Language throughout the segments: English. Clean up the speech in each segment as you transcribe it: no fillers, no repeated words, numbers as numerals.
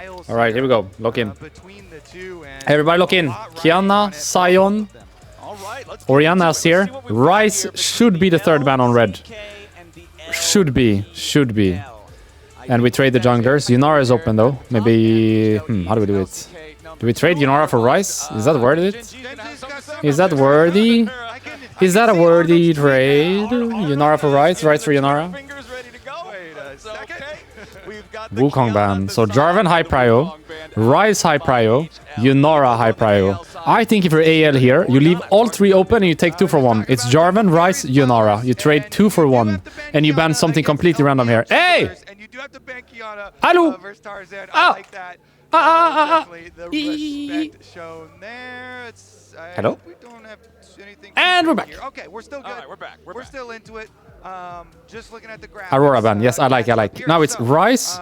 All right, here we go. Lock in. Everybody lock in. Kiana, Sion, Oriana's here. Rice should be the third man on red. Should be. And we trade the junglers. Yunara is open though. Maybe... how do we do it? Do we trade Yunara for Rice? Is that worth it? Is that worthy? Is that a worthy trade? Yunara for Rice? Rice for Yunara? Wukong ban. So Jarvan high prio, Rice high prio, Yunara high prio. I think if you're AL here, you leave all three open and you take 2 for 1. It's Jarvan, Rice, Yunara. You trade 2 for 1 and you ban something completely random here. Hey! Hello! Hello? And we're back. Okay, we're still good. Right, we're still into it. Just looking at the graph. Aurora ban. Yes, I like. Now it's Rice.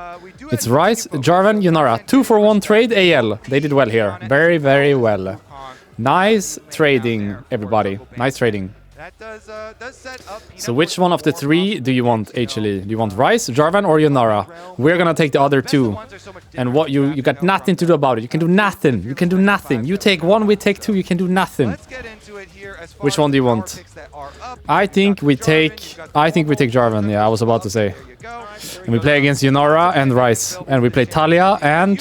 It's Rice, Jarvan, Yunara. 2 for 1 trade AL. They did well here. Very, very well. Nice trading, everybody. Nice trading. That does set up. So which one of the 3 do you want, HLE? Do you want Rice, Jarvan, or Yunara? We're gonna take the other 2. And what you got nothing to do about it. You can do nothing. You can do nothing. You take 1, we take 2. You can do nothing. Which one do you want? I think we take Jarvan. Yeah, I was about to say. And we play against Yunara and Rice, and we play Talia and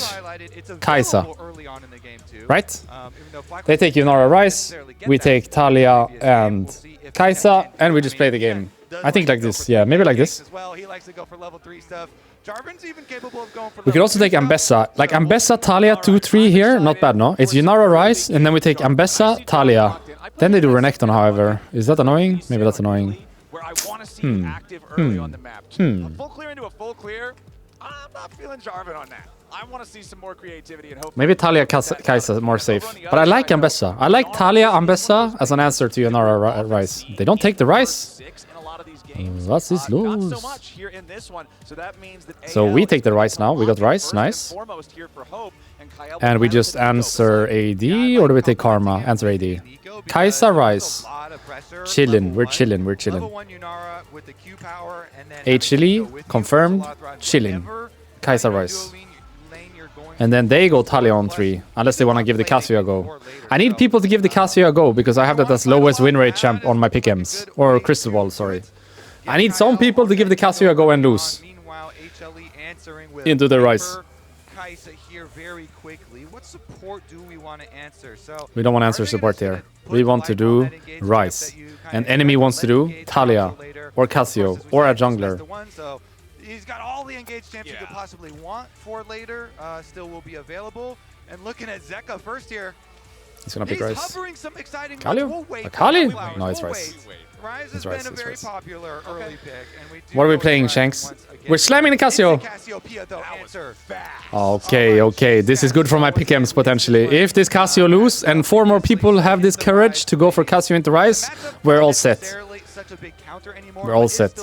Kai'Sa. Right? They take Yunara Rice, we take Talia and Kai'Sa, and we just play the game. I think like this. Yeah, maybe like this. We could also take Ambessa. Like Ambessa, Talia, 2-3 here. Not bad, no? It's Yunara Rice, and then we take Ambessa, Talia. Then they do Renekton, however. Is that annoying? Maybe that's annoying. Full clear into a full clear. I'm not feeling Jarvan on that. I want to see some more creativity and hope. Maybe Talia Kai'Sa more safe. But I like Ambessa. I like Talia Ambessa as an answer to Yunara Rice. They don't take the Rice. What's this lose? So we take the Rice now. We got Rice. Nice. And we just answer AD, or do we take Karma? Answer AD. Kai'Sa Rice. Chillin'. We're chillin'. We're chillin'. HLE confirmed. Chilling. Kai'Sa Rice. And then they go Talia on 3, unless they want to give the Casio a go. I need people to give the Casio a go, because I have that as lowest win rate champ on my pick'ems. Or Crystal Ball, sorry. I need some people to give the Casio a go and lose. Into the Rice. We don't want to answer support here. We want to do Rice. And enemy wants to do Talia, or Casio, or a jungler. He's got all the engaged champs you could possibly want for later. Still will be available. And looking at Zeka first here. He's gonna pick Rice. Hovering some exciting Kalio? Kali? No, it's Rice. Rice has been a very popular early pick. What are we playing, Shanks? We're slamming the Casio. Okay. This is good for my pick'ems, potentially. If this Casio lose, and 4 more people have this courage to go for Casio into Rice, we're all set. We're all set.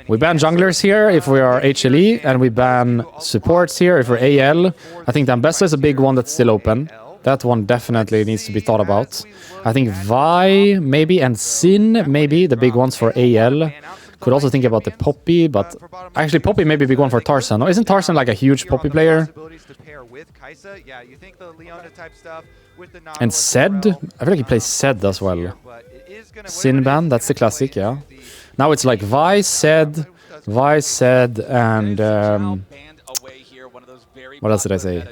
We ban junglers here if we are HLE, and we ban supports here if we're AL. I think Ambessa is a big one that's still open. That one definitely needs to be thought about. I think Vi, maybe, and Sin, maybe, the big ones for AL. Could also think about the Poppy, but actually Poppy may be a big one for Tarzan. No, isn't Tarzan like a huge Poppy player? And Zed? I feel like he plays Zed as well. Sin ban, that's the classic, yeah. Now it's like Vi, Zed, and what else did I say?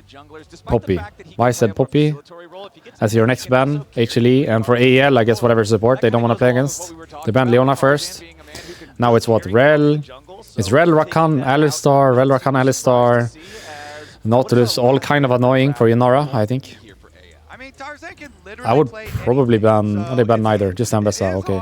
Poppy. Vi, Zed, Poppy as your next ban, HLE, and for AEL, I guess whatever support they don't want to play against. They banned Leona first. Now it's what? Rel. It's Rel, Rakan, Alistar, Nautilus, all kind of annoying for Yunara, I think. I would probably ban... Oh, they ban neither, just Ambessa, okay.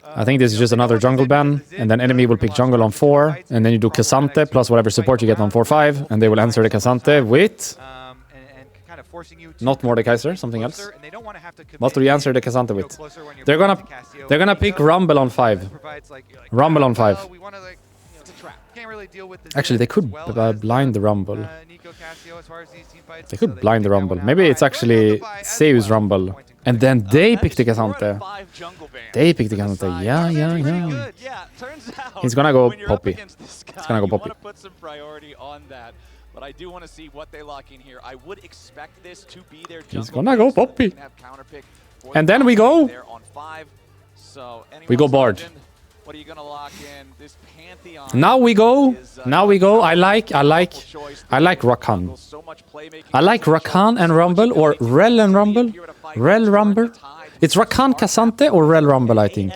I think this is just another jungle ban, and then enemy will pick jungle on 4, and then you do K'Sante plus whatever support you get on 4-5, and they will answer the K'Sante with... Not Mordekaiser, something else. What do you answer the K'Sante with? They're gonna pick Rumble on 5. Rumble on 5. Actually, they could blind the Rumble. They could blind the Rumble. Maybe it's actually Zeus Rumble. And then they pick the We're at Casante. 5 jungle bans. They pick the Casante. Yeah. Yeah, turns out He's gonna go when you're up Poppy. against this guy, He's gonna go you Poppy. want to put some priority on that. But I do want to see what they lock in here. I would expect this to be their jungle. He's gonna go base so that Poppy. they can have counterpick for And the then we go. there on 5. So We go anyone's Bard. legend, what are you gonna lock in? This Pantheon. Now we go. is, Now we go. I like choice. Rakan. So much playmaking. I like Rakan and Rumble, or Rel and Rumble. Rel Rumble. It's Rakan Casante or Rel Rumble, I think.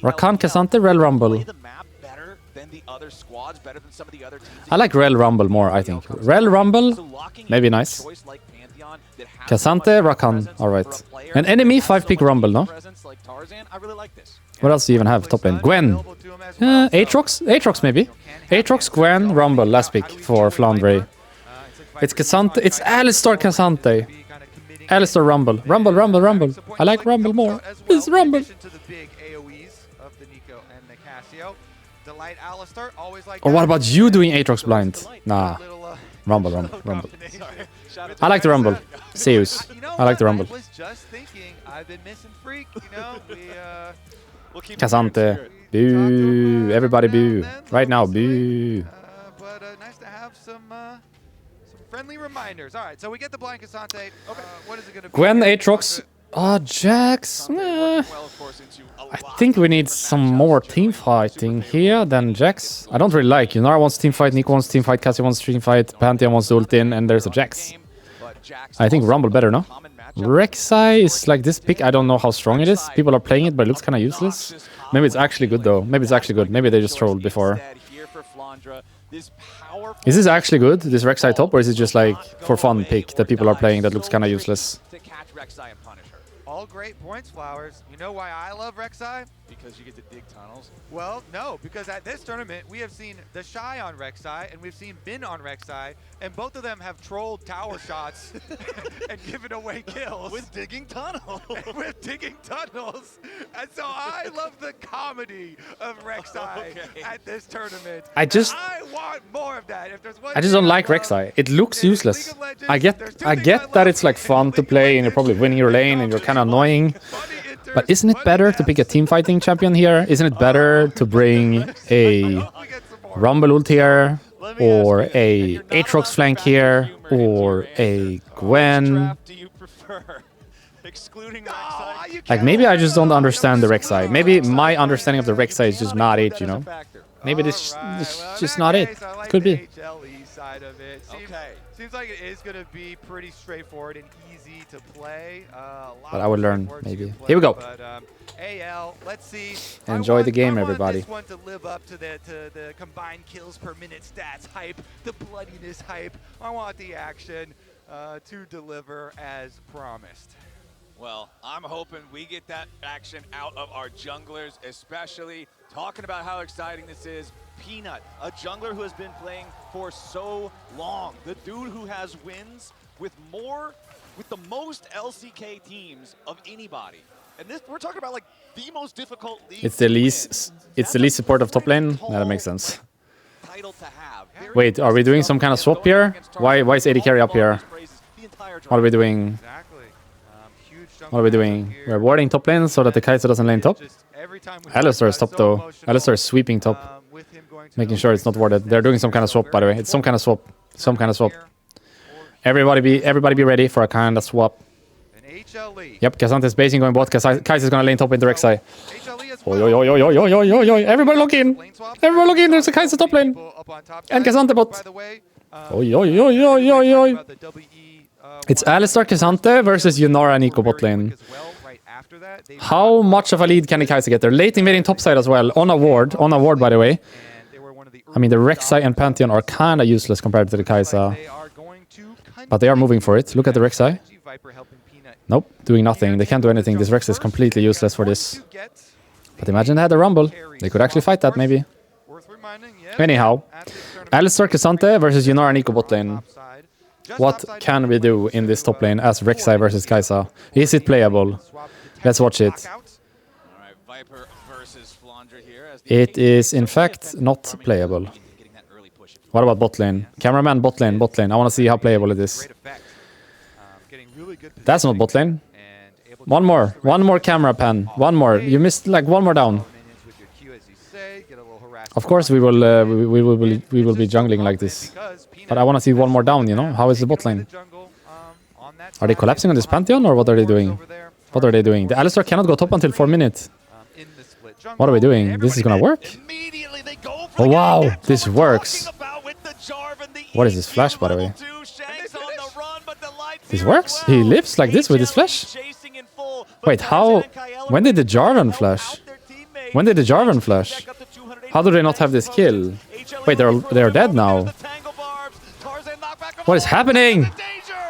Rakan Casante, Rel Rumble. I like Rel Rumble more, I think. Rel Rumble, maybe nice. Casante, Rakan, alright. An enemy 5-pick Rumble, no? What else do you even have? Top lane. Gwen. Aatrox? Aatrox maybe. Aatrox, Gwen, Rumble, last pick for Flandre. It's Casante. It's Alistar Casante. Alistar Rumble. Rumble. I like Rumble more. It's Rumble. Or what about you doing Aatrox blind? Nah. Rumble. I like the Rumble. Zeus. I like the Rumble. Casante. Boo. Everybody boo. Right now, boo. But nice to have some friendly reminders. All right, so we get the blind Casante. What is it going to be? Gwen, Aatrox. Oh, Jax. I think we need some more team fighting here than Jax. I don't really like. Yunara wants team fight, Nico wants team fight, Cassie wants team fight, Pantheon wants to ult in, and there's a Jax. I think Rumble better, no? Rek'Sai is like this pick. I don't know how strong it is. People are playing it, but it looks kind of useless. Maybe it's actually good, though. Maybe it's actually good. Maybe they just trolled before. Is this actually good, this Rek'Sai top, or is it just like for fun pick that people are playing that looks kind of useless? All great points, Flowers. You know why I love Rek'Sai? Because you get to dig tunnels. Well, no, because at this tournament, we have seen the Shy on Rek'Sai, and we've seen Bin on Rek'Sai, and both of them have trolled tower shots and given away kills. With digging tunnels. With digging tunnels. And so I love the comedy of Rek'Sai at this tournament. I want more of that. If there's one just don't like Rek'Sai. It looks useless. I get that it's like fun to play and you're probably winning your lane and you're kind of annoying. But isn't it better to pick a team fighting champion here? Isn't it better to bring a Rumble ult here, or a Aatrox flank here, or a Gwen? Like, maybe I just don't understand the Rek'Sai. Maybe my understanding of the Rek'Sai is just not it, you know? Maybe this is just not it. It could be. Seems like it is going to be pretty straightforward and easy to play. But I would learn, maybe. Here we go. But, AL, let's see. Enjoy the game, I everybody. want this one to live up to the combined kills per minute stats hype, the bloodiness hype. I want the action to deliver as promised. Well, I'm hoping we get that action out of our junglers, especially talking about how exciting this is. Peanut, a jungler who has been playing for so long. The dude who has wins with the most LCK teams of anybody. And this, we're talking about like the most difficult league. It's the least support of top lane. That makes sense. Wait, are we doing some kind of swap here? Why is AD carry up here? What are we doing? What are we doing? We're warding top lane so that the Kai'Sa doesn't lane top. Alistar is top though. Alistar is sweeping top. Making sure it's not warded. They're doing some kind of swap, by the way. It's some kind of swap. Some kind of swap. Everybody be ready for a kind of swap. Yep, Casante is basing going bot. Kai'Sa is gonna lane top into Rek'Sai. Oi. Everybody look in. Everybody look in. There's a Kai'Sa top lane. And Casante bot. Oi. It's Alistar Casante versus Yunara and Nico bot lane. How much of a lead can the Kai'Sa get? They're late invading topside as well. On a ward, by the way. I mean, the Rek'Sai and Pantheon are kind of useless compared to the Kai'Sa. But they are moving for it. Look at the Rek'Sai. Nope, doing nothing. They can't do anything. This Rex is completely useless for this. But imagine they had a Rumble. They could actually fight that, maybe. Anyhow, Alistar Casante versus Yunara Nico bot lane. What can we do in this top lane as Rek'Sai versus Kai'Sa? Is it playable? Let's watch it. It is, in fact, not playable. What about bot lane? Cameraman, bot lane. I want to see how playable it is. really good That's not bot lane. and able to One more. force the One rest more of the camera pan. One more. You missed like one more down. minions with your Q, as you say, get a little harassed. Of course we will we will be jungling like this. But I want to see one more down, you know? How is the bot lane? Are they collapsing on this Pantheon or what are they doing? What are they doing? The Alistar cannot go top until 4 minutes. What are we doing? This is gonna work? Immediately they go Oh for wow, it. That's this what we're works. talking about with the Jarvan, the What is this EQ flash, by the way? level 2. Shanks on the run, but the light This fear as works? He well. lives like this with his flash? chasing in full, but Wait, how? Tarzan and Kyle When did the are Jarvan help flash? out their teammates. When did the Jarvan flash? Check up to 280 How do they not have this kill? HLE Wait, looking for they're the dead moment. now. There's the tangle barbs. Tarzan knockback from What is all. happening? Danger.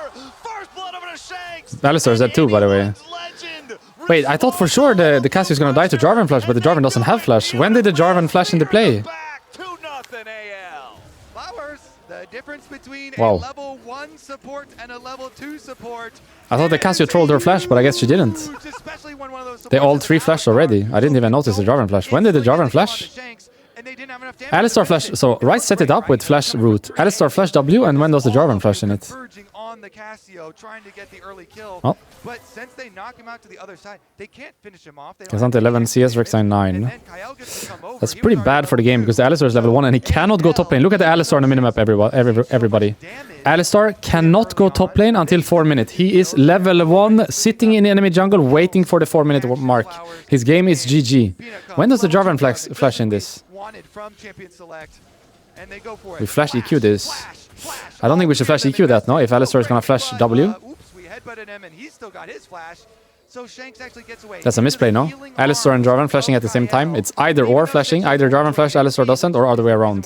First blood over to Shanks. Alistar is dead too, by the way. Legend. Wait, I thought for sure the Cassio is gonna die to Jarvan flash, but the Jarvan doesn't have flash. When did the Jarvan flash into play? Back 2-0 AL. Flowers, the difference between Wow. a level 1 support and a level 2 support. I thought the Cassio trolled her flash, but I guess she didn't. Huge, especially when one of those They all supports 3 is flashed out. already. I didn't even notice the Jarvan flash. When did the Jarvan flash? And they didn't have enough damage. Alistar flash. So Rice set it up with flash root. Alistar flash W, and when does the Jarvan flash in it? Converging on the Cassio, trying to get the early kill. Oh. But since they knock him out to the other side, they can't finish him off. They don't Kazant have 11, any CS damage. Rek'Sai 9. And then Kyle gets to come over. That's He pretty was bad already for the game because the Alistar is level 1 and he cannot go top lane. Look at the Alistar on the minimap, everybody. Alistar cannot go top lane until 4 minutes. He is level 1, sitting in enemy jungle, waiting for the 4-minute mark. His game is GG. When does the Jarvan flash in this? Wanted from Champion Select, and they go for it. We flash EQ this. Flash. I don't think we should flash EQ that, no? If Alistar is gonna flash W. Oops, we headbutted him, and he's still got his flash. So Shanks actually gets away. That's a misplay, no? Alistar and Jarvan flashing at the same time. It's either or flashing. Either Jarvan flash, Alistar doesn't, or other way around.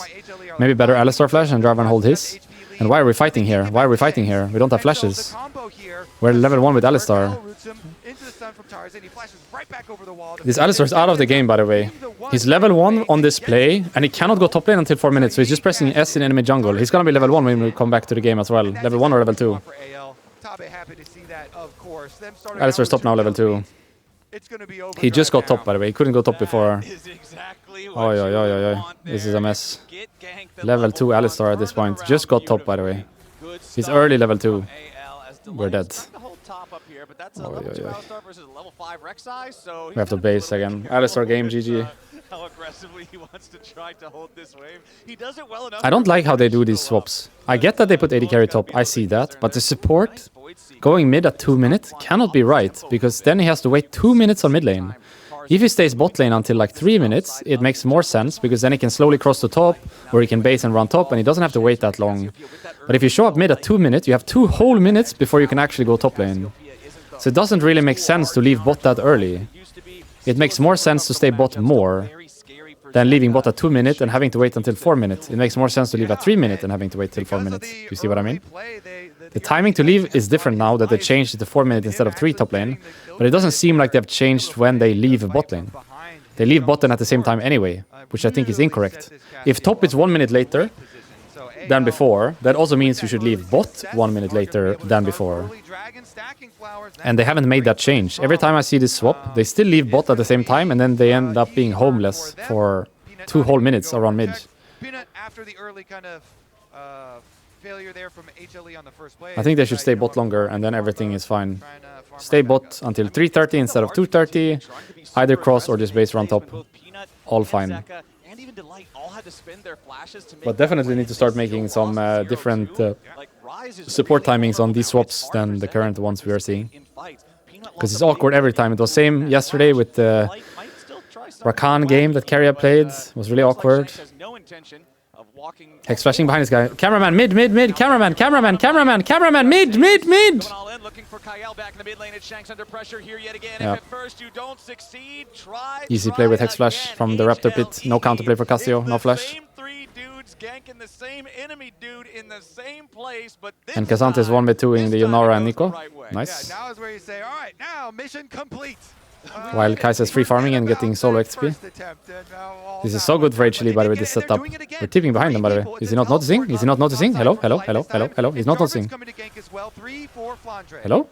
Maybe better Alistar flash and Jarvan hold his. And why are we fighting here? Why are we fighting here? We don't have flashes. We're level 1 with Alistar. This Alistar is out of the game, by the way. He's level 1 on display, and he cannot go top lane until 4 minutes, so he's just pressing S in enemy jungle. He's gonna be level 1 when we come back to the game as well. Level 1 or level 2. Alistar's top now, level 2. He just got top, by the way. He couldn't go top before. Oh, yeah. This is a mess. Level 2 Alistar at this point. Just got top, by the way. He's early level 2. We're dead. We have to base again. Alistar game, GG. How aggressively he wants to try to hold this wave. He does it well enough. I don't like how they do these swaps. I get that they put AD carry top, I see that, but the support going mid at 2 minutes cannot be right, because then he has to wait 2 minutes on mid lane. If he stays bot lane until like 3 minutes, it makes more sense, because then he can slowly cross the top, or he can base and run top, and he doesn't have to wait that long. But if you show up mid at 2 minutes, you have 2 whole minutes before you can actually go top lane. So it doesn't really make sense to leave bot that early. It makes more sense to stay bot more than leaving bot at 2 minutes and having to wait until 4 minutes. It makes more sense to leave at 3 minutes and having to wait till 4 minutes. You see what I mean? The timing to leave is different now that they changed it to 4 minutes instead of 3 top lane, but it doesn't seem like they've changed when they leave bot lane. They leave bot lane at the same time anyway, which I think is incorrect. If top is 1 minute later than before, that also means you should leave bot 1 minute later than before. And they haven't made that change. Every time I see this swap, they still leave bot at the same time, and then they end up being homeless for 2 whole minutes around mid. After the early kind of failure there from HLE on the first play, I think they should stay bot longer, and then everything is fine. Stay bot until 3:30 instead of 2:30. Either cross or just base run top. All fine. But definitely need to start making some different support timings on these swaps than the current ones we are seeing. Because it's awkward every time. It was same yesterday with the Rakan game that Carrier played. It was really awkward. Hex flashing behind this guy. Cameraman, mid, cameraman, mid. Looking for Kyle back in the mid lane. It's Shanks under pressure here yet again. Yeah. If at first you don't succeed, Easy play with Hex flash from the Raptor pit. No counterplay for Cassio, no flash. Same 3 dudes ganking the same enemy dude in the same place, but And Kazant is 1v2ing the Yonara and Nico. Nice. now is where you say, all right, now mission complete. While Kai'Sa's free farming and getting solo XP. This is so good for HLE, by the way, this setup. We're tipping behind them, by the way. Is he not noticing? Is he not noticing? Hello? He's not noticing. Hello?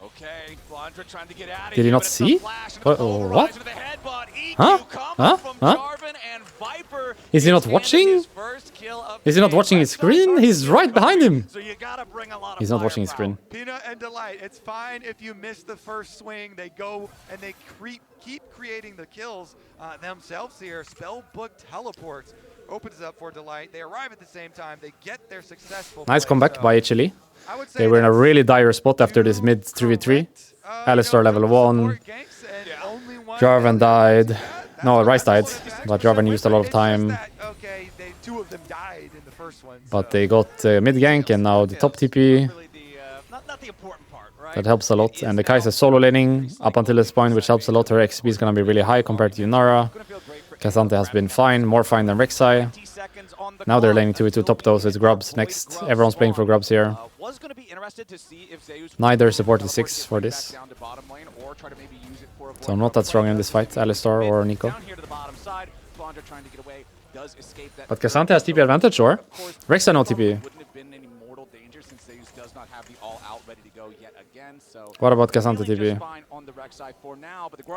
Did he not see? What? Huh? Is he not watching? kill of Is he not the watching game. his screen? He's right behind him. So you gotta bring a lot of He's not watching his firepower. screen. Peanut and Delight, it's fine if you miss the first swing. They go and they keep creating the kills themselves here. Spellbook teleports opens up for Delight. They arrive at the same time. They get their successful Nice play. comeback So by HLE. I would say They were in a that's really dire spot after this mid 3v3. correct. Alistar level 1. Ganks and only one Jarvan died. That's No, what Rice I died. was just But saying. Jarvan used a lot of It's just time. that, okay, two of them died in the first one. But so. they got mid gank and now the top TP. Really not the important part, right? That helps a lot. And the Kai'Sa solo laning up until this point, which helps a lot. Her XP is going to be really high compared to Yunara. Cassante has been fine, more fine than Rek'Sai. Now they're laning 2v2 top though, so it's grubs next. Everyone's playing for grubs here. Neither support is 6 for this. So I'm not that strong in this fight, Alistar or Nico. But Cassante has TP advantage, or? Rek'Sai no TP. What about Cassante TP?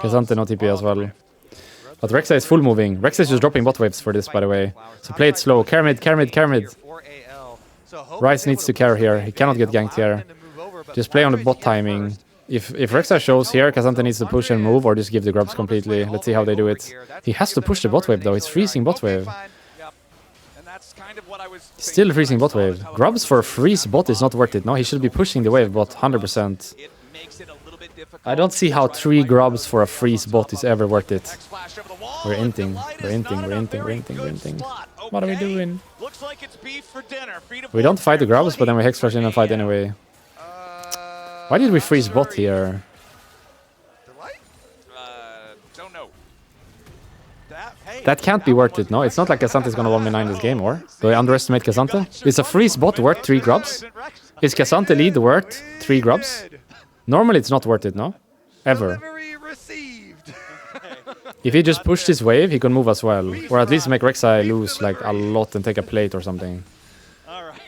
Cassante no TP as well. But Rek'Sai is full moving. Rek'Sai is just dropping bot waves for this, by the way. So play it slow. Carry mid, carry mid, carry mid. Rice needs to carry here. He cannot get ganked here. Just play on the bot timing. If Rek'Sai shows here, Cassante needs to push and move or just give the grubs completely. Let's see how they do it. He has to push the bot wave though. He's freezing bot wave. Still freezing bot wave. Grubs for a freeze bot is not worth it. No, he should be pushing the wave bot 100%. I don't see how 3 grubs for a freeze bot is ever worth it. We're inting. What are we doing? We don't fight the grubs, but then we hex flash in and fight anyway. Why did we freeze bot here? Don't know. That can't be worth it, no? It's not like Cassante is gonna 1v9 this game, or? Do I underestimate Cassante? Is a freeze bot worth 3 grubs? Is Cassante lead worth 3 grubs? Normally it's not worth it, no? Ever. Delivery received. If he just pushed his wave, he could move as well. Or at least make Rek'Sai lose like a lot and take a plate or something.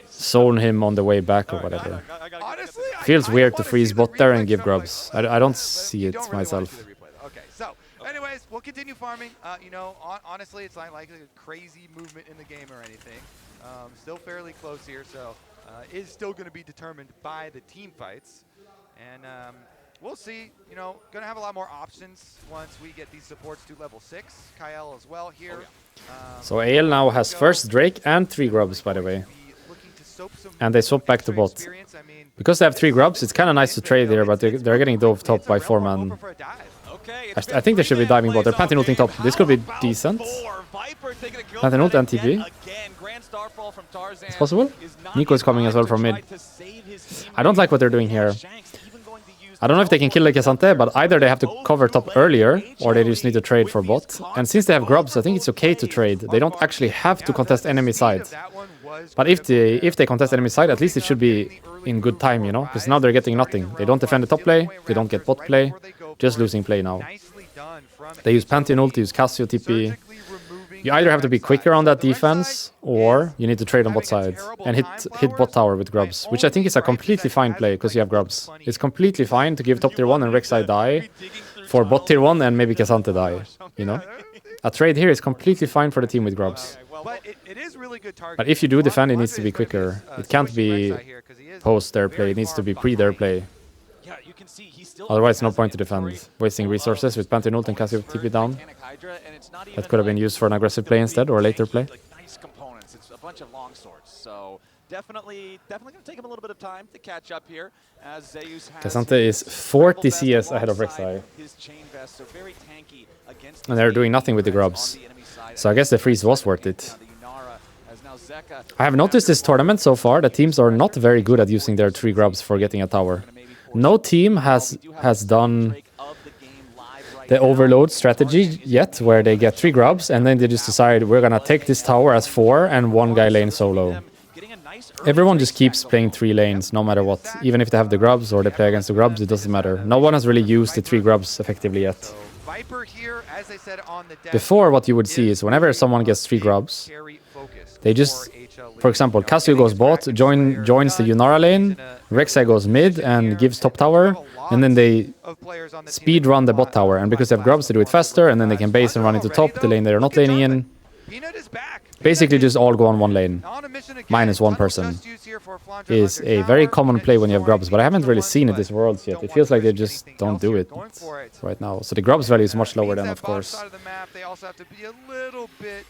Zone him on the way back or whatever. Honestly, Feels I weird to wanna freeze see the bot there and replay give because I'm grubs. like, I don't see you it don't really wanna see myself. the replay, though. Okay, so anyways, we'll continue farming. You know, honestly, it's not like a crazy movement in the game or anything. Still fairly close here, so is still going to be determined by the team fights. And we'll see, you know, going to have a lot more options once we get these supports to level 6. Kyle as well here. So AL now has first Drake and 3 grubs, by the way. And they swap back to bot. Because they have 3 grubs, it's kind of nice to trade here, but they're getting dove top by 4 man. I think they should be diving bot. They're Pantheon ulting top. This could be decent. Pantheon ult and TP. It's possible. Nico is coming as well from mid. I don't like what they're doing here. I don't know if they can kill the Cassante, but either they have to cover top earlier, or they just need to trade for bot. And since they have grubs, I think it's okay to trade. They don't actually have to contest enemy side. But if they contest enemy side, at least it should be in good time, you know? Because now they're getting nothing. They don't defend the top play, they don't get bot play, just losing play now. They use Pantheon ult, they use Cassio TP. You either have to be quicker on that defense, or you need to trade on bot side and hit bot tower with grubs, which I think is a completely fine play because you have grubs. It's completely fine to give top tier 1 and Rek'Sai die for bot tier 1 and maybe Cassante die, you know? A trade here is completely fine for the team with grubs. But if you do defend, it needs to be quicker. It can't be post their play, it needs to be pre their play. Otherwise, no point to defend. Wasting resources with Pantheon ult and Cassio TP down. That could have been used for an aggressive play instead, or later play. Nice components. It's a bunch of long swords, so definitely going to take him a little bit of time to catch up here. As Zeus has Cassante is 40 CS ahead of Rek'Sai. And they're doing nothing with the grubs. So I guess the freeze was worth it. I have noticed this tournament so far that teams are not very good at using their 3 grubs for getting a tower. No team has done the overload strategy yet, where they get 3 grubs and then they just decide we're gonna take this tower as 4 and 1 guy lane solo. Everyone just keeps playing 3 lanes no matter what. Even if they have the grubs or they play against the grubs, it doesn't matter. No one has really used the 3 grubs effectively yet. Before, what you would see is whenever someone gets 3 grubs, they just, for example, Cassio goes bot, joins the Yunara lane, Rek'Sai goes mid and gives top tower, and then they speed run the bot tower. And because they have grubs, they do it faster, and then they can base and run into top, the lane they're not laning in. basically just all go on one lane. On a mission again. Minus one Tunnel person just used here for Flandre is under a very tower, common and play when you have destroying grubs, but I haven't either really one, seen it but this Worlds yet. don't It want feels to like they risk just anything don't else do here. it Going for it. right now. So the grubs value is much lower Means than, that of bottom course, side of the map, they also have to be a little bit,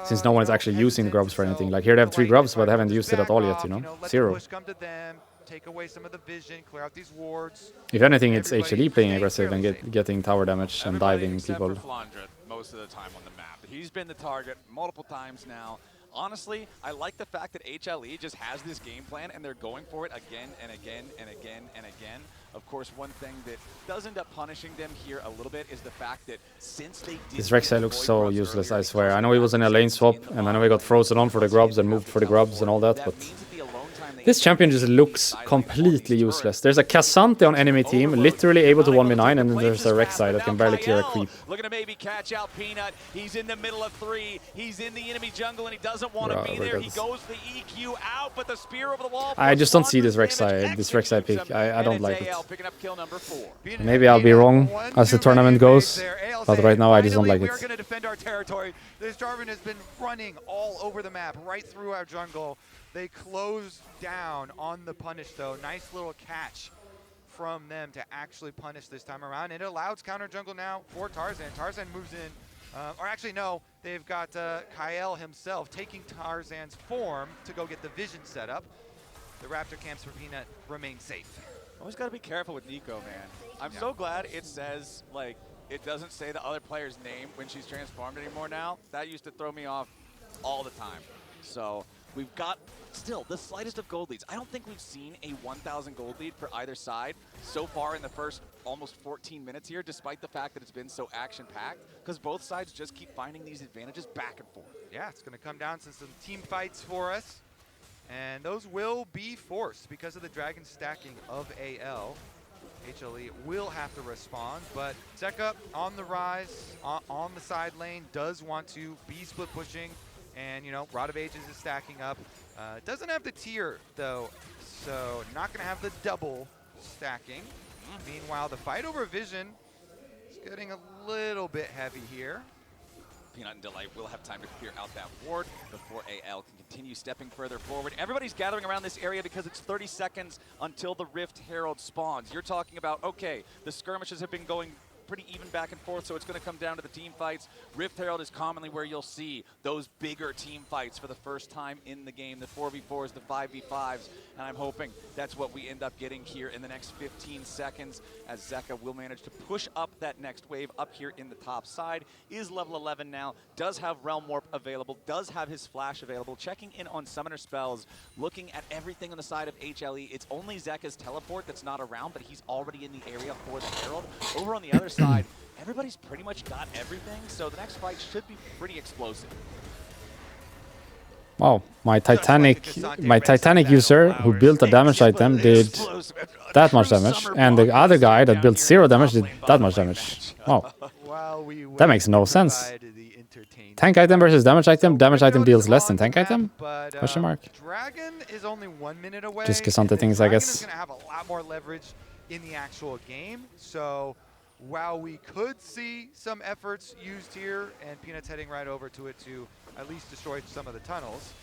since no one is actually using the grubs for anything. Like here they have 3 grubs, but they haven't used it at all yet, you know? Let the 0. push come to them, take away some of the vision, clear out these wards. If anything, it's Everybody HLE playing staying aggressive and fairly safe. getting tower damage and Everybody diving except people. for Flandre most of the time on the map. He's been the target multiple times now. Honestly, I like the fact that HLE just has this game plan and they're going for it again and again and again and again. Of course, one thing that does end up punishing them here a little bit is the fact that since they did This Rek'Sai looks so useless, I swear. I know he was in a lane swap, and I know he got frozen on for the grubs and moved for the grubs and all that, but this champion just looks completely useless. There's a Cassante on enemy team, literally able to 1v9, and then there's a Rek'Sai that can barely clear a creep. Looking to maybe catch out Peanut. He's in the middle of 3. He's in the enemy jungle, and he doesn't want to be there. He goes the EQ out, but the spear over the wall. I just don't see this Rek'Sai pick. I don't like it. Maybe I'll be wrong as the tournament goes, but right now I just don't like it. We're going to defend our territory. This Jarvan has been running all over the map, right through our jungle. They close down on the punish, though. Nice little catch from them to actually punish this time around. It allows counter jungle now for Tarzan. Tarzan moves in, or actually no, they've got Kael himself taking Tarzan's form to go get the vision set up. The Raptor camps for Peanut remain safe. Always got to be careful with Nico, man. I'm so glad it says, like, it doesn't say the other player's name when she's transformed anymore now. That used to throw me off all the time. So we've got still the slightest of gold leads. I don't think we've seen a 1,000 gold lead for either side so far in the first almost 14 minutes here, despite the fact that it's been so action-packed, because both sides just keep finding these advantages back and forth. Yeah, it's going to come down to some team fights for us, and those will be forced because of the dragon stacking of AL. HLE will have to respond, but Zeka on the rise, on the side lane, does want to be split pushing. And, you know, Rod of Ages is stacking up. Doesn't have the tier, though, so not going to have the double stacking. Meanwhile, the fight over Vision is getting a little bit heavy here. Peanut and Delight will have time to clear out that ward before AL can continue stepping further forward. Everybody's gathering around this area because it's 30 seconds until the Rift Herald spawns. You're talking about, okay, the skirmishes have been going pretty even back and forth, so it's going to come down to the team fights. Rift Herald is commonly where you'll see those bigger team fights for the first time in the game, the 4v4s, the 5v5s, and I'm hoping that's what we end up getting here in the next 15 seconds as Zeka will manage to push up that next wave up here in the top side. Is level 11 now, does have Realm Warp available, does have his Flash available, checking in on Summoner spells, looking at everything on the side of HLE. It's only Zeka's teleport that's not around, but he's already in the area for the Herald. Over on the other side, everybody's pretty much got everything, so the next fight should be pretty explosive. Wow, my Titanic user who built a damage item did that much damage, and the other guy that built 0 damage did that much damage. Wow, that makes no sense. Tank item versus damage item deals less than tank item? Question mark. Dragon is only 1 minute away. Just Cassante things, I guess. Dragon is going to have a lot more leverage in the actual game, so while we could see some efforts used here, and Peanut's heading right over to it to at least destroy some of the tunnels,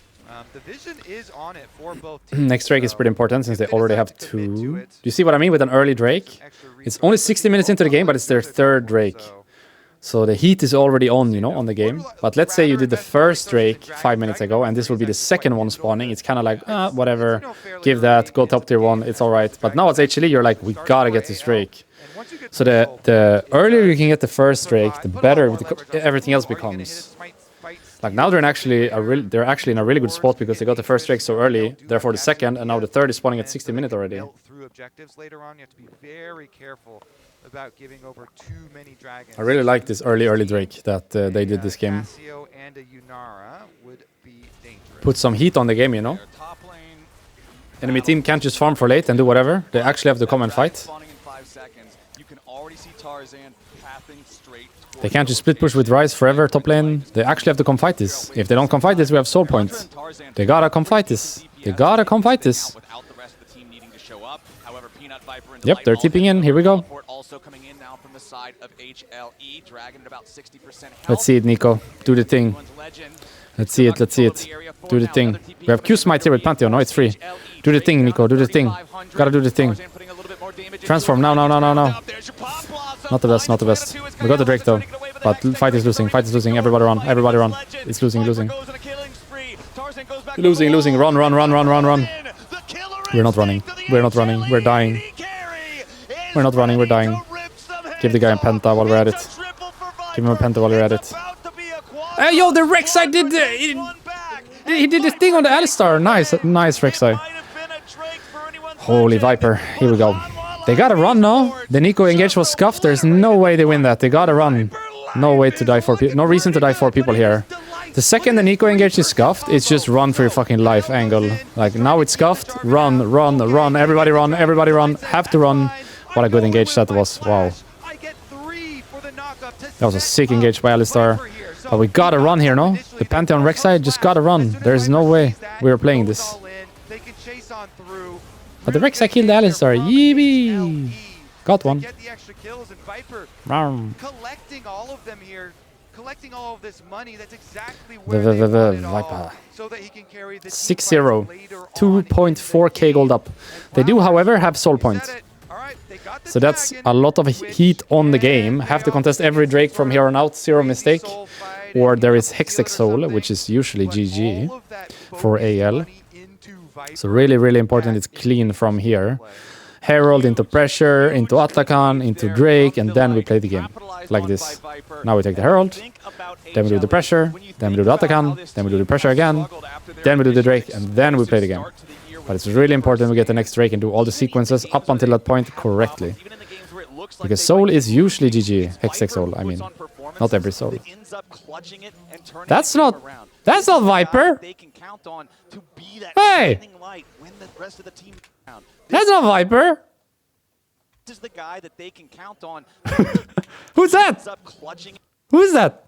the vision is on it for both teams. Next Drake is pretty important since they already have 2. Do you see what I mean with an early Drake? It's only 60 minutes into the game, but it's their 3rd Drake. So the heat is already on, you know, on the game. But let's say you did the first Drake 5 minutes ago, and this will be the second one spawning. It's kind of like, whatever, give that, go top tier 1, it's all right. But now it's HLE, you're like, we gotta get this Drake. So the earlier you can get the first Drake, the better everything else becomes. Like now they're actually in a really good spot because they got the first Drake so early, therefore the second, and now the third is spawning at 60 minutes already. Through objectives later on, you have to be very careful about giving over too many dragons. I really like this early Drake that they did this game. Cassio and a Yunara would be dangerous. Put some heat on the game, you know. Enemy team can't just farm for late and do whatever. They actually have to come and fight. They can't just split push with Ryze forever top lane. They actually have to come fight this. If they don't come fight this, we have soul points. They gotta come fight this. They gotta come fight this. Yep, they're tipping in. Here we go. Let's see it, Nico. Do the thing. Let's see it, let's see it. Do the thing. We have Q-Smite here with Pantheon. No, it's free. Do the thing, Nico, do the thing. Gotta do the thing. Transform, now. Not the best, not the best. We got the Drake though. But fight is losing, everybody run, everybody run. It's losing. Losing, run. We're not running, we're dying. We're not running, we're dying. Give the guy a penta while we're at it. Give him a penta while we're at it. Hey, yo, the Rek'Sai did he did the thing on the Alistar. Nice Rek'Sai. Holy Viper. Here we go. They gotta run now. The Nico engage was scuffed. There's no way they win that. They gotta run. No way to die 4 people. No reason to die 4 people here. The second the Nico engage is scuffed, it's just run for your fucking life angle. Like, now it's scuffed. Run. Everybody run. Have to run. What a good engage that was. Wow. That was a sick engage by Alistar. But we gotta run here, no? The Pantheon Rek'Sai just gotta run. There's no way we are playing this. But the Rek'Sai killed the Alistar. Yeebee! Got one. Collecting all of them here. Collecting all of this money. That's exactly where they Viper. so that he can carry the 6-0. 2.4k gold up. They do, however, have soul points. So that's a lot of heat on the game. Have to contest every Drake from here on out, 0 mistake. Or there is Hextech Soul, which is usually GG for AL. So really important it's clean from here. Herald into Pressure, into Atakan, into Drake, and then we play the game. Like this. Now we take the Herald, then we do the Pressure, then we do the Atakan, then we do the Pressure again, then we do the Drake, and then we play the game. But it's really important we get the next Drake and do all the sequences up until that point correctly. Because Soul is usually GG, Hextech Soul, I mean. Not every Soul. That's not Viper! Hey! That's not Viper! This is the guy that they can count on. Who's that? Who's that?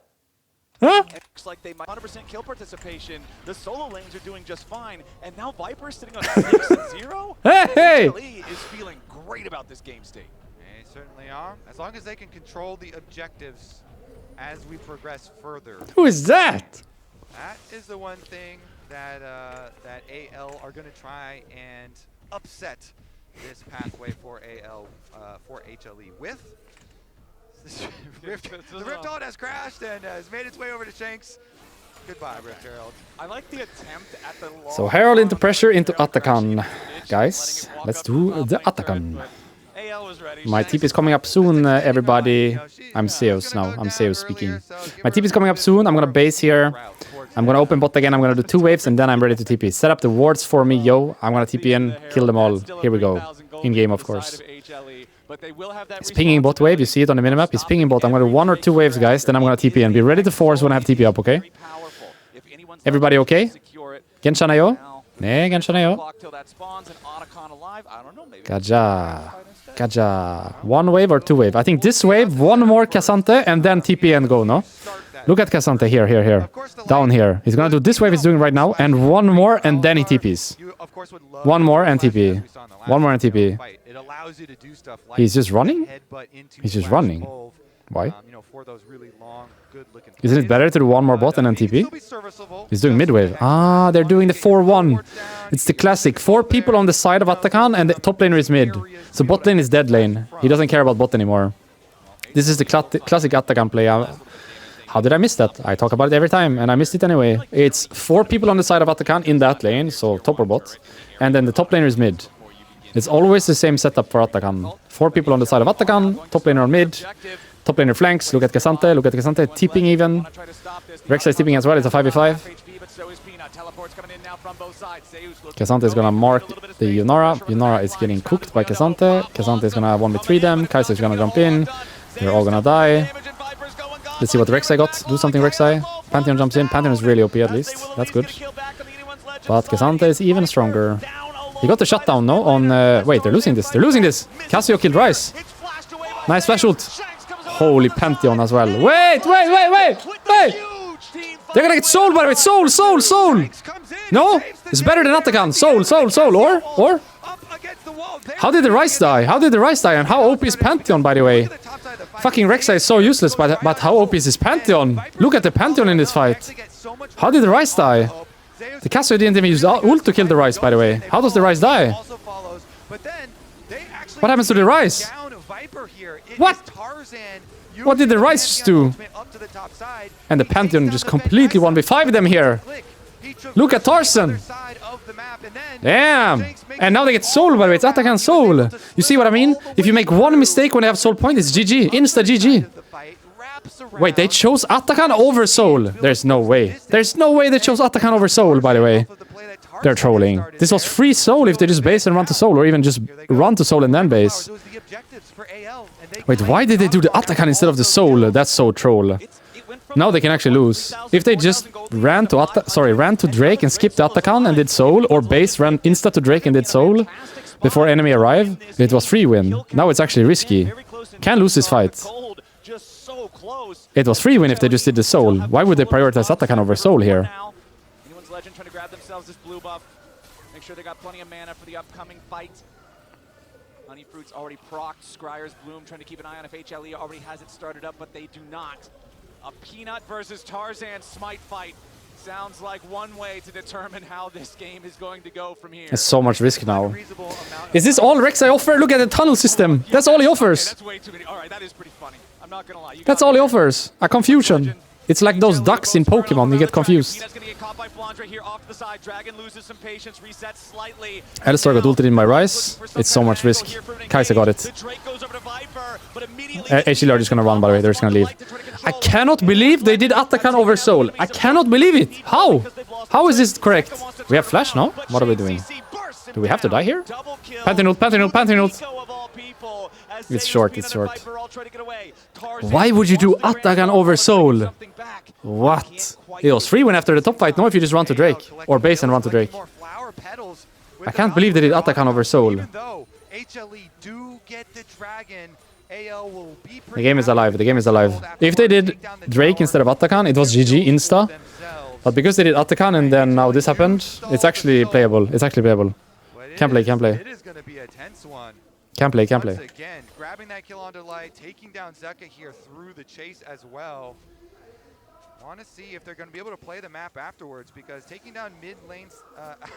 Huh? Looks like they might 100% kill participation. The solo lanes are doing just fine, and now Viper is sitting on 6-0. Hey! HLE is feeling great about this game state. They certainly are. As long as they can control the objectives as we progress further. Who is that? That is the one thing that that AL are going to try and upset this pathway for AL for HLE with. The Rift Herald has crashed and has made its way over to Shanks. Goodbye, Rift Herald. I like the attempt at the So Herald into Pressure into Atakan. Guys, let's do the Atakan. My TP is coming up soon, everybody. I'm Zeus now. I'm Zeus speaking. My TP is coming up soon. I'm gonna base here. I'm gonna open bot again. I'm gonna do 2 waves and then I'm ready to TP. Set up the wards for me, yo. I'm gonna TP in, kill them all. Here we go. In game, of course. He's pinging bot wave. You see it on the minimap. He's pinging bot. I'm gonna do 1 or 2 waves, guys. Then I'm gonna TP in. Be ready to force when I have TP up, okay? Everybody okay? Genshanayo? Ne, Genshanayo. Kaja. 1 wave or 2 wave? I think this wave, 1 more Cassante, and then TP and go, no? Look at Cassante here. Down here. He's gonna do this wave he's doing right now, and 1 more, and then he TPs. 1 more and TP. 1 more and TP. He's just running? He's just running. Why? Isn't it better to do 1 more bot and then TP? He's doing mid wave. Ah, they're doing the 4-1. It's the classic. 4 people on the side of Atakan, and the top laner is mid. So bot lane is dead lane. He doesn't care about bot anymore. This is the classic Atakan play. How did I miss that? I talk about it every time, and I missed it anyway. It's 4 people on the side of Atakan in that lane, so top or bot, and then the top laner is mid. It's always the same setup for Atakan. 4 people on the side of Atakan, top laner on mid, top laner flanks. Look at Cassante, tipping even. Rek'Sai is tipping as well. It's a 5v5. Cassante is gonna mark the Yunara. Yunara is getting cooked by Cassante. Cassante is gonna 1v3 them. Kai'Sa is gonna jump in. They're all gonna die. Let's see what Rek'Sai got. Do something, Rek'Sai. Pantheon jumps in. Pantheon is really OP at least. That's good. But Cassante is even stronger. He got the shutdown, no? On wait, they're losing this. Cassio killed Ryze. Nice flash ult. Holy Pantheon as well. Wait! They're gonna get soul, by the way. Soul! No? It's better than Atakan. Soul. Or? How did the Ryze die? And how OP is Pantheon, by the way? Fucking Rek'Sai is so useless, but how OP is his Pantheon? Look at the Pantheon in this fight. so much How did the Rice die? The Casio didn't even use ult to kill the Rice, by the way. How does the Rice die? Also follows, but then they actually What happens to the Rice? down Viper here. It What? is Tarzan What did the using Rice Pantheon do? ultimate up to the top side. And the He takes Pantheon down just the completely Kaisa. 1v5 them here. He Look at traversed the Tarzan. other side of the map, and then Damn! Jinx makes And now they get it soul, by the way. It's all the way Atakan back. soul. He was able to You see what I mean? slip all the If you way make one through mistake when they have soul point, it's GG. Insta GG. the fight, wraps Wait, they around. chose Atakan over soul. There's no way. There's no way they chose Atakan over soul, by the way. Off of the play that Tarzan They're trolling. started This was there. free soul if they just base and run to soul, or even just run to soul and then base. It was the objectives for AL, and they Wait, why did they do the Atakan instead of the soul? That's so troll. Now they can actually lose. If they just ran to Drake and skipped the Atakan and did soul, or base ran insta to Drake and did soul before enemy arrive, it was free win. Now it's actually risky. Can lose this fight. It was free win if they just did the soul. Why would they prioritize Atakan over soul here? Anyone's Legend trying to grab themselves this blue buff. Make sure they got plenty of mana for the upcoming fight. Honey Fruit's already procced. Scryer's Bloom trying to keep an eye on if HLE already has it started up, but they do not. A Peanut versus Tarzan smite fight sounds like one way to determine how this game is going to go from here. There's so much risk now. Is this all Rek'Sai offer? Look at the tunnel system. That's all he offers. That's way too many. All right, that is pretty funny. I'm not gonna lie. That's all he offers. A confusion. It's like those ducks in Pokemon, you get confused. Alistar got ulted in by Rice. It's so much risk. Kaisa got it. HL are just gonna run, by the way. They're just gonna leave. I cannot believe they did Atakan over Soul. I cannot believe it. How? How is this correct? We have flash, no? What are we doing? Do we have to die here? Pantheon ult, Pantheon ult, Pantheon ult. It's short, it's short. Why would you do Atakan over Soul? What? It was free win after the top fight. No, if you just run to Drake. Or base and run to Drake. I can't believe they did Atakan over Soul. The game is alive, the game is alive. If they did Drake instead of Atakan, it was GG, insta. But because they did Atakan and then now this happened, it's actually playable. It's actually playable. Can't play, can't play. It is going to be a tense one. Can't play, can't play. Once again, grabbing that kill on Delight, taking down Zeka here through the chase as well. Want to see if they're going to be able to play the map afterwards, because taking down mid lanes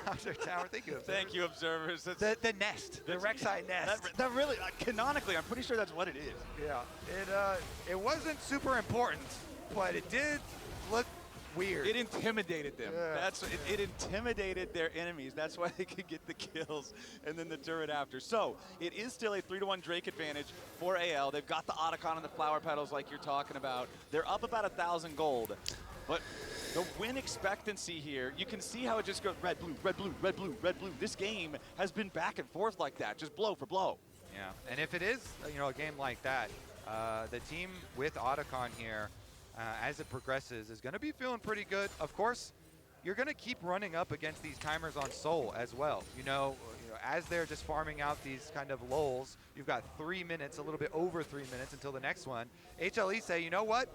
outer tower. Thank you, observers. The nest, the Rek'Sai nest. That really, canonically, I'm pretty sure that's what it is. Yeah, it wasn't super important, but it did look weird. It intimidated them. Yeah. It intimidated their enemies. That's why they could get the kills and then the turret after. So it is still a 3-1 Drake advantage for AL. They've got the Otacon and the flower petals like you're talking about. They're up about 1,000 gold. But the win expectancy here, you can see how it just goes red, blue, red, blue, red, blue, red, blue. This game has been back and forth like that, just blow for blow. Yeah, and if it is, a game like that, the team with Otacon here, as it progresses, is going to be feeling pretty good. Of course, you're going to keep running up against these timers on Soul as well. As they're just farming out these kind of lulls, you've got 3 minutes, a little bit over 3 minutes until the next one. HLE say, you know what?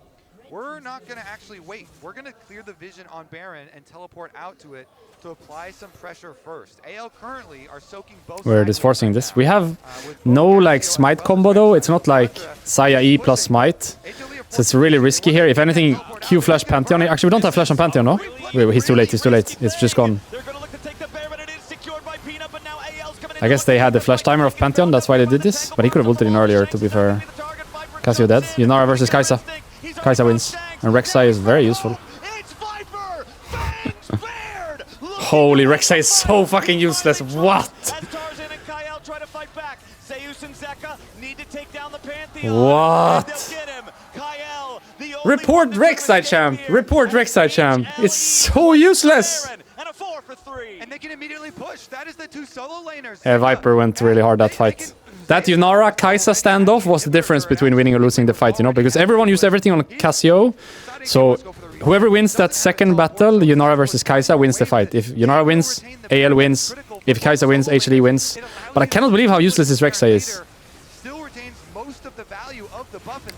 We're not going to actually wait. We're going to clear the vision on Baron and teleport out to it to apply some pressure first. AL currently are soaking both. We're just forcing this. We have no smite combo though. It's not like Saya E plus smite. So it's really risky here. If anything, Q flash Pantheon. Actually, we don't have flash on Pantheon, no? Wait, he's too late, he's too late. It's just gone. I guess they had the flash timer of Pantheon, that's why they did this. But he could have ulted in earlier, to be fair. Casio dead. Yunara versus Kaisa. Kaisa wins. And Rek'Sai is very useful. Holy, Rek'Sai is so fucking useless. What? What? Report Rek'Sai champ. Report Rek'Sai champ. It's so useless. And they can immediately push. That is the two solo laners. Viper went really hard that fight. That Yunara Kaisa standoff was the difference between winning or losing the fight, because everyone used everything on Casio. So whoever wins that second battle, Yunara versus Kaisa, wins the fight. If Yunara wins, AL wins. If Kaisa wins, HLE wins. But I cannot believe how useless this Rek'Sai is.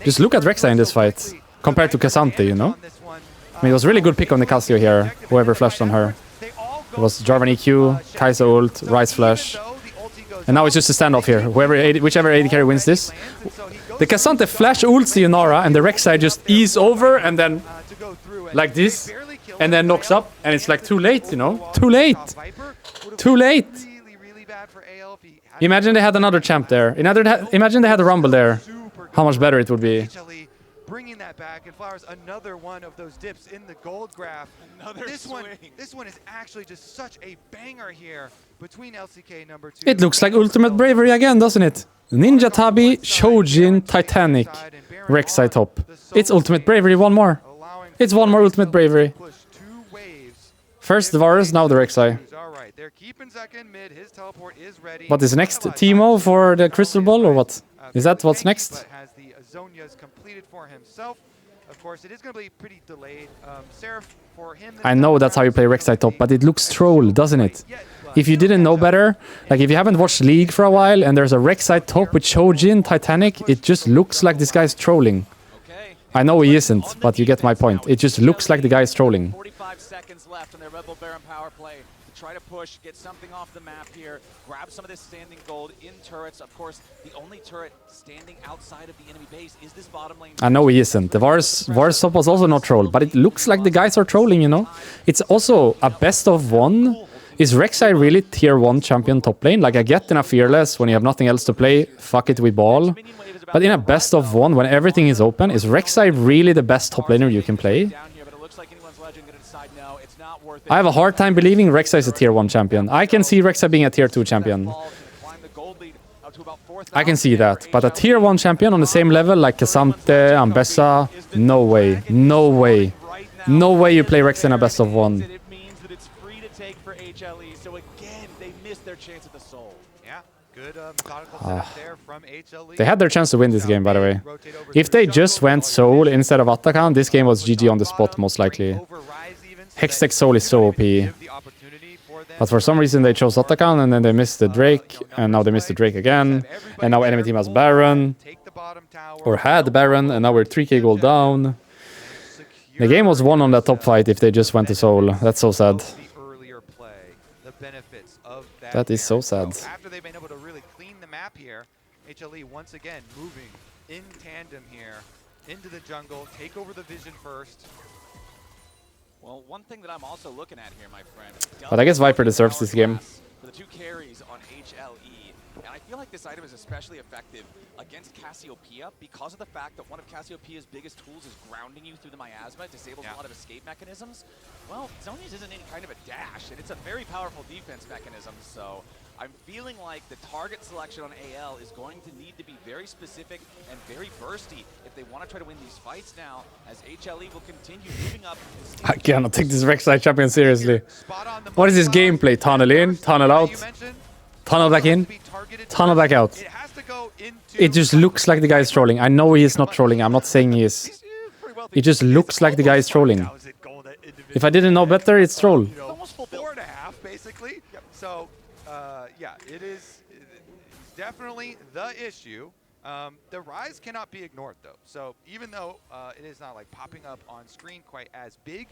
Just look at Rek'Sai in this fight, compared to K'Sante, I mean, it was a really good pick on the Casio here, whoever flashed on her. It was Jarvan EQ, Kaisa ult, Rice flash. And now it's just a standoff here. Whichever AD carry wins this. The K'Sante flash ults the Yunara and the Rek'Sai just ease over and then like this. and then knocks up, and it's like too late, you know? Too late! Too late! Imagine they had another champ there. Imagine they had a Rumble there. How much better it would be. Bringing that back, and Flowers another one of those dips in the gold graph. This one is actually just such a banger here between LCK number 2. It looks like Ultimate Bravery again, doesn't it? Ninja Tabi, Shojin, Titanic, Rek'Sai top. It's Ultimate Bravery, one more. It's one more Ultimate Bravery. First the Varus, now the Rek'Sai. What is next? Teemo for the Crystal Ball, or what? Is that what's next? I know that's how you play Rek'Sai top, but it looks troll, doesn't it? If you didn't know better, like if you haven't watched League for a while and there's a Rek'Sai top with Shojin, Titanic, it just looks like this guy's trolling. I know he isn't, but you get my point. It just looks like the guy's trolling. 45 seconds left on their Rebel Baron power play to try to push, get something off the map here, grab some of this standing gold in turrets. Of course, the only turret standing outside of the enemy base is this bottom lane. I know he isn't. The Varus top was also not troll, but it looks like the guys are trolling, you know? It's also a best of one. Is Rek'Sai really tier 1 champion top lane? Like, I get in a Fearless when you have nothing else to play, fuck it, we ball. But in a best of one, when everything is open, is Rek'Sai really the best top laner you can play? I have a hard time believing Rek'Sai is a tier 1 champion. I can see Rek'Sai being a tier 2 champion. I can see that. But a tier 1 champion on the same level like K'Sante, Ambessa, no way. No way. No way you play Rek'Sai in a best of one. They had their chance to win this game, by the way. If they just went Soul instead of Atakan, this game was GG on the spot, most likely. Hextech Soul is so OP. But for some reason they chose Atakan, and then they missed the Drake, and now they missed the Drake again. And now enemy team has Baron, or had Baron, and now we're 3k gold down. The game was won on that top fight if they just went to Soul. That's so sad. That is so sad. After they've been able to really clean the map here, HLE once again moving in tandem here into the jungle, take over the vision first. Well, one thing that I'm also looking at here, my friend. But I guess Viper deserves this game. For the 2 carries on HLE, and I feel like this item is especially effective against Cassiopeia because of the fact that one of Cassiopeia's biggest tools is grounding you through the miasma. It disables a lot of escape mechanisms. Well, Zhonya's isn't any kind of a dash, and it's a very powerful defense mechanism, so I'm feeling like the target selection on AL is going to need to be very specific and very bursty if they want to try to win these fights now, as HLE will continue moving up. I cannot take this Rek'Sai champion seriously. What is this gameplay? Tunnel in, tunnel out, tunnel back in, tunnel back out. It just looks like the guy is trolling. I know he is not trolling. I'm not saying he is. It just looks like the guy is trolling. If I didn't know better, it's troll. Almost 4.5, basically. So, yeah, it's definitely the issue. The rise cannot be ignored, though. So even though it is not like popping up on screen quite as big,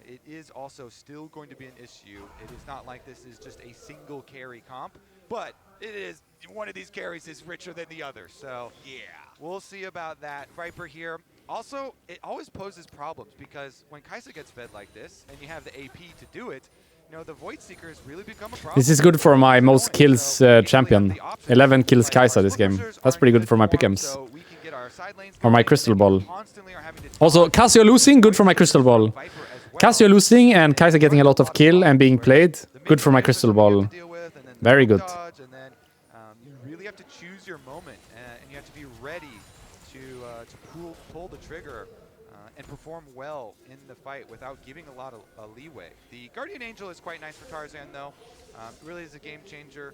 it is also still going to be an issue. It is not like this is just a single carry comp, but it is one of these carries is richer than the other. So yeah, we'll see about that. Viper here. Also, it always poses problems because when Kai'Sa gets fed like this and you have the AP to do it, you know, the Void Seeker has really become a problem. This is good for my most kills champion. 11 kills Kai'Sa this game. That's pretty good for my pick'ems. Or my Crystal Ball. Also, Cassio losing, good for my Crystal Ball. Cassio losing and Kai'Sa getting a lot of kill and being played, good for my Crystal Ball. Very good. You really have to choose your moment, and you have to be ready to pull the trigger and perform well in the fight without giving a lot of leeway. The Guardian Angel is quite nice for Tarzan, though. Really is a game changer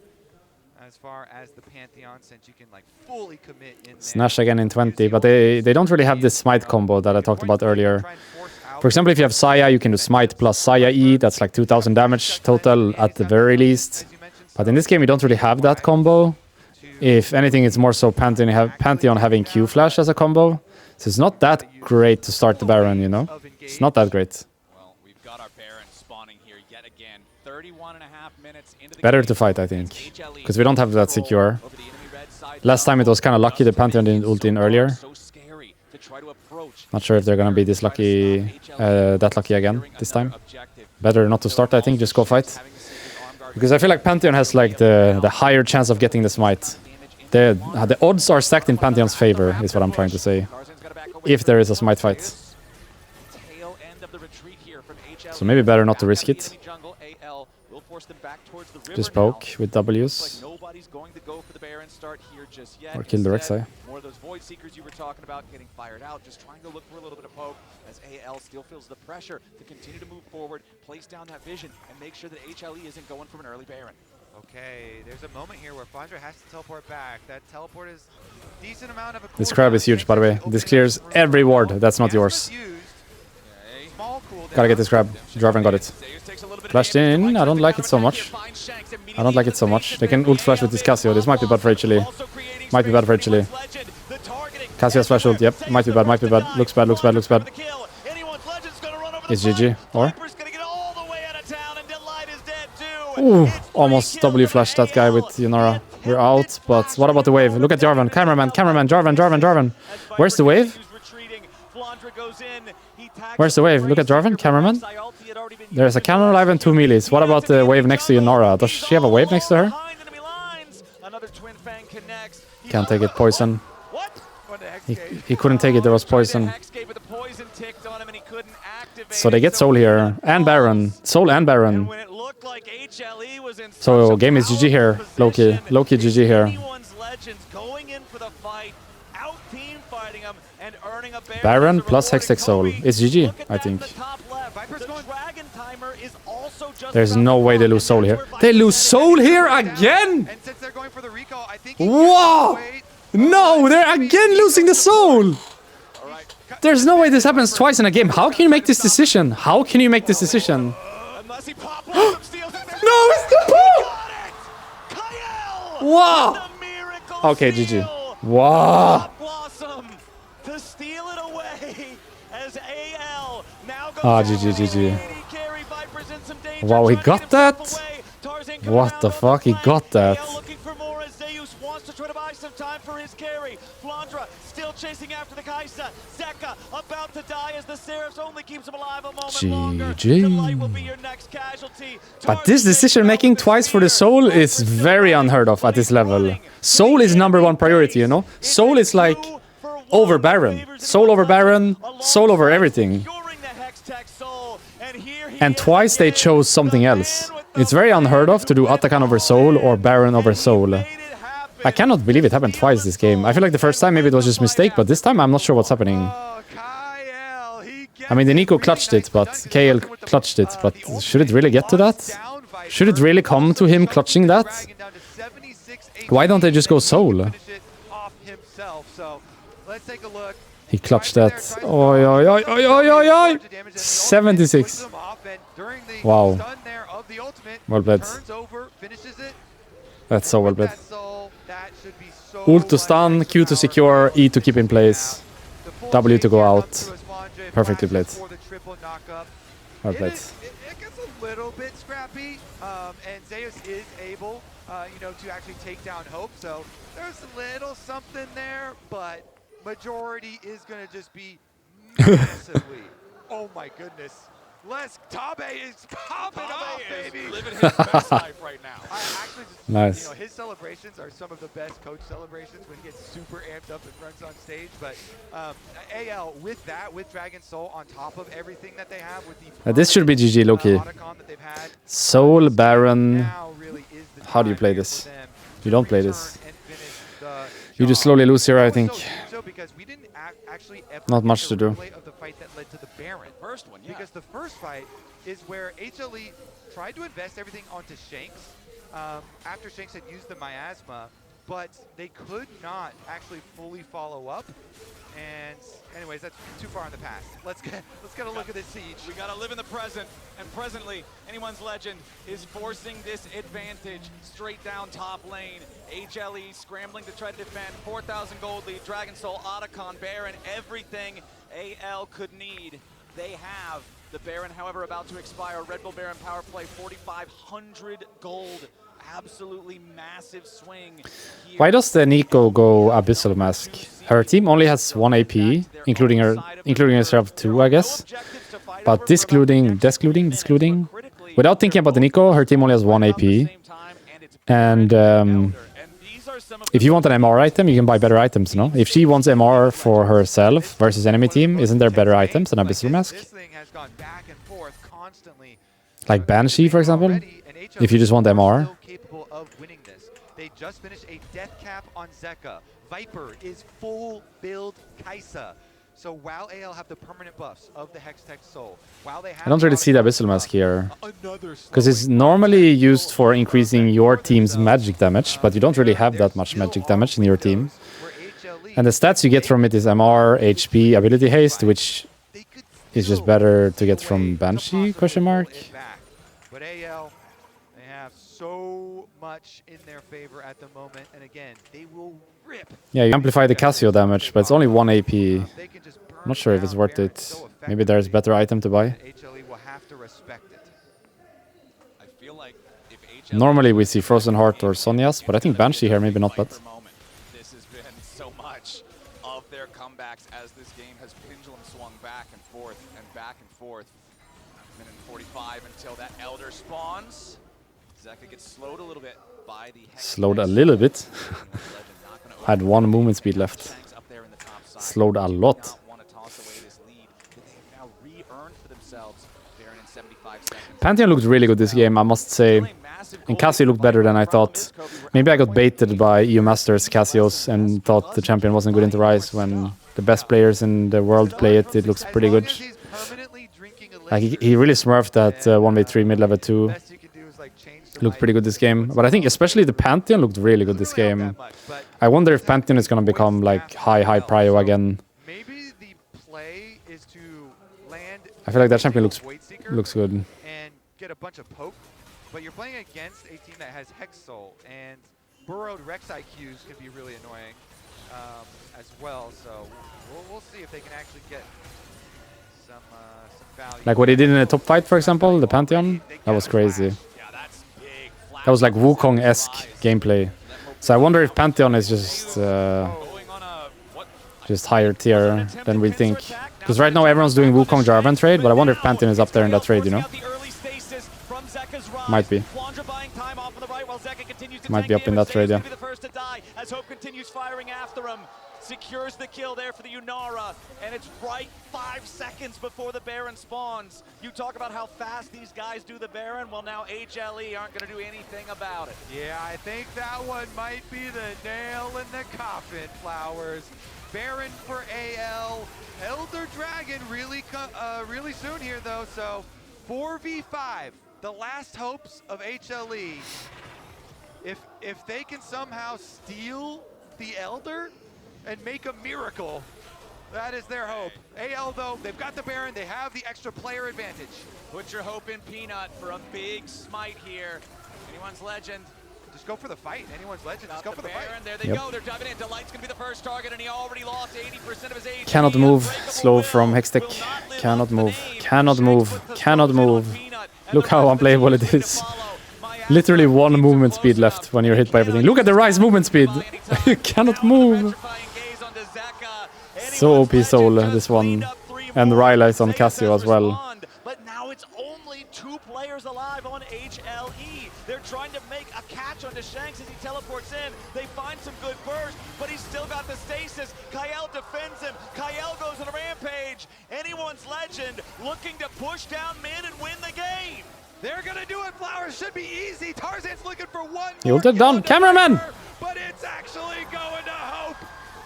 as far as the Pantheon, since you can like fully commit in there. Snash again in 20, but they don't really have this smite combo that I talked about earlier. For example, if you have Saya, you can do smite plus Saya E. That's like 2000 damage total at the very least. But in this game, you don't really have that combo. If anything, it's more so Pantheon having Q Flash as a combo. So it's not that great to start the Baron, you know? It's not that great. Well, we've got our Baron spawning here yet again. 31.5 minutes into the Better to fight, I think. Because we don't have that secure. Last time it was kind of lucky the Pantheon didn't ult in earlier. to try to approach. Not sure if they're gonna be this lucky, that lucky again this time. Better not to start, I think. Just go fight. Because I feel like Pantheon has like the higher chance of getting the smite. The odds are stacked in Pantheon's favor, is what I'm trying to say. If there is a smite fight. So maybe better not to risk it. Just poke with W's. Or kill the Rek'Sai. More of those void seekers you were talking about getting fired out, just trying to look for a little bit of poke as AL still feels the pressure to continue to move forward, place down that vision, and make sure that HLE isn't going from an early Baron. Okay, there's a moment here where Flandra has to teleport back. That teleport is a decent amount of a This crab is huge, by the way. This clears every ward. That's not yours. Gotta get this crab. Jarvan got it. Flashed in. I don't like it so much. I don't like it so much. They can ult flash with this Cassio. This might be bad for HLE. Might be bad for HLE. Cassio's flash ult. Yep. Might be bad. Might be bad. Looks bad. Looks bad. Looks bad. It's GG. Or? Ooh. Almost W flashed that guy with Yunara. We're out. But what about the wave? Look at Jarvan. Cameraman. Cameraman. Jarvan. Jarvan. Jarvan. Where's the wave? Where's the wave? Look at Jarvan. Cameraman. There's a cannon alive and 2 melees. What about the wave next to Yunara? Does she have a wave next to her? Can't take it. Poison. He couldn't take it. There was poison. So they get Soul here. And Baron. Soul and Baron. So game is GG here. Low-key. Low-key GG here. Baron plus Hextech Soul. It's GG, I think. There's no way they lose Soul here. They lose Soul here again? Whoa! No, they're again losing the Soul! There's no way this happens twice in a game. How can you make this decision? How can you make this decision? No, it's the pop! Wow! Okay, GG. Wow! Ah, GG, GG. Wow, he got that? What the fuck? He got that. GG. But this decision making twice for the Soul is very unheard of at this level. Soul is #1 priority, you know? Soul is like over Baron. Soul over Baron, Soul over everything. And twice they chose something else. It's very unheard of to do Atakan over Soul or Baron over Soul. I cannot believe it happened twice this game. I feel like the first time maybe it was just a mistake, but this time I'm not sure what's happening. I mean, the Nico clutched it, but KL clutched it, but should it really get to that? Should it really come to him clutching that? Why don't they just go Soul? He clutched that. Oi, oi, oi, oi, oi, oi, oi! 76. Wow. Well played. That's so well played. Ult to stun, Q to secure, E to keep in place, W to go out. Perfectly played. Well played. It gets a little bit scrappy, and Zeus is able, to actually take down Hope. So there's a little something there, but majority is going to just be massively. Oh my goodness. Tabe is popping off, baby. Living his best life right now. Actually just, nice. His celebrations are some of the best coach celebrations when he gets super amped up and runs on stage. But AL with that, with Dragon Soul on top of everything that they have, with the this should be GG, Loki. Soul, Baron. How do you play this? You don't play this. You just slowly lose here, I think. Not much to do. Because the first fight is where HLE tried to invest everything onto Shanks after Shanks had used the miasma, but they could not actually fully follow up. And anyways, that's too far in the past. Let's get a look at this siege. We gotta live in the present, and presently, anyone's legend is forcing this advantage straight down top lane. HLE scrambling to try to defend. 4,000 gold lead. Dragon Soul, Otacon, Baron, everything AL could need. They have The Baron, however, about to expire. Red Bull Baron power play, 4,500 gold. Absolutely massive swing here. Why does the Nico go Abyssal Mask? Her team only has 1 AP, including herself 2, I guess. But discluding, without thinking about the Nico, her team only has 1 AP. And if you want an MR item, you can buy better items, no? If she wants MR for herself versus enemy team, isn't there better items than Abyssal Mask? Like Banshee, for example? If you just want MR. They just finished a death cap on Zeka. Viper is full build Kaisa. So while AL have the permanent buffs of the Hextech Soul, while they have I don't really see the Abyssal Mask here. Because it's normally used for increasing your team's magic damage, but you don't really have that much magic damage in your team. And the stats you get from it is MR, HP, ability haste, which is just better to get from Banshee, question mark. But AL, they have so much in their favor at the moment, and again, they will rip. Yeah, you amplify the Cassio damage, but it's only 1 AP. I'm not sure if it's worth it. Maybe there's a better item to buy. HLE will have to respect it. I feel like if HLE Normally we see Frozen Heart or Sonya's, but I think Banshee here maybe not bad. This has been so much of their comebacks as this game has pendulum swung back and forth and back and forth. Minute 45 until that Elder spawns. Zeka gets slowed a little bit by the Slowed a little bit. Had 1 movement speed left. Slowed a lot. Pantheon looked really good this game, I must say. And Cassio looked better than I thought. Maybe I got baited by EU Masters Cassios and thought the champion wasn't good into Rise. When the best players in the world play it, it looks pretty good. Like he really smurfed that 1v3 mid-level 2. Looked pretty good this game. But I think especially the Pantheon looked really good this game. I wonder if Pantheon is going to become like high prio again. Maybe the play is to land. I feel like that champion looks good. And get a bunch of poke, but you're playing against a team that has Hex Soul, and burrowed Rex IQs can be really annoying as well. So we'll see if they can actually get some value. Like what he did in a top fight, for example, the Pantheon. That was crazy. That was like Wukong-esque gameplay. So I wonder if Pantheon is just higher tier than we think. Because right now everyone's doing Wukong Jarvan trade, but I wonder if Pantheon is up there in that trade, you know? Might be. Might be up in that trade, yeah. Secures the kill there for the Yunara, and it's right 5 seconds before the Baron spawns. You talk about how fast these guys do the Baron, well now HLE aren't going to do anything about it. Yeah, I think that one might be the nail in the coffin, Flowers. Baron for AL, Elder Dragon really soon here though, so 4v5, the last hopes of HLE. If they can somehow steal the Elder and make a miracle, that is their hope. AL though, they've got the Baron, they have the extra player advantage. Put your hope in Peanut for a big smite here. Anyone's Legend. Just go for the fight. Anyone's Legend, just go for the fight. There they go, they're diving in. Delight's gonna be the first target, and he already lost 80% of his HP. Cannot move. Slow from Hextech. Cannot move. Cannot move. Cannot move. Look how unplayable it is. Literally 1 movement speed left when you're hit by everything. Look at the Rise movement speed. You cannot move. So OP Soul, this one. And Rylai's on Cassio as well. But now it's only 2 players alive on HLE. They're trying to make a catch onto Shanks as he teleports in. They find some good burst, but he's still got the stasis. Kael defends him. Kael goes on a rampage. Anyone's Legend looking to push down mid and win the game. They're gonna do it, Flowers. Should be easy. Tarzan's looking for one He more ulted down. Cameraman! But it's actually going to Hope.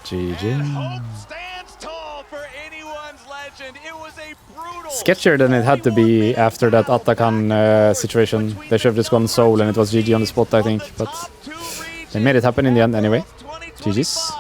GG. And Hope stands tall for anyone's Legend. It was a brutal... Sketchier than it had to be after that Atakan situation. They should have just gone Soul and it was GG on the spot, I think. But they made it happen in the end anyway. GG's.